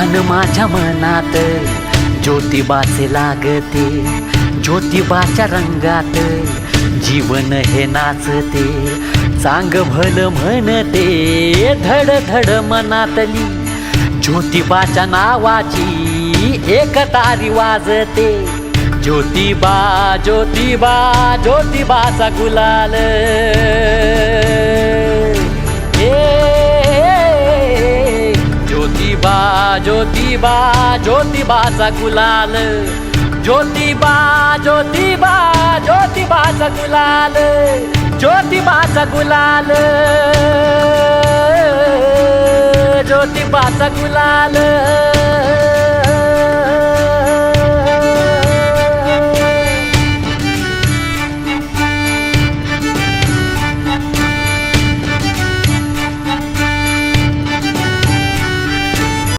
ध्यान माझ्या मनात ज्योतिबाचे लागते, ज्योतिबाच्या रंगात जीवन हे नाचते। चांग भल म्हणते धड धड मनातली, ज्योतिबाच्या नावाची एक तारी वाजते। ज्योतिबा ज्योतिबा ज्योतिबाचा गुलाल, ज्योतिबा ज्योतिबा ज्योतिबाचा गुलाल, ज्योतिबा ज्योतिबा ज्योतिबाचा गुलाल, ज्योतिबाचा गुलाल, ज्योतिबाचा गुलाल।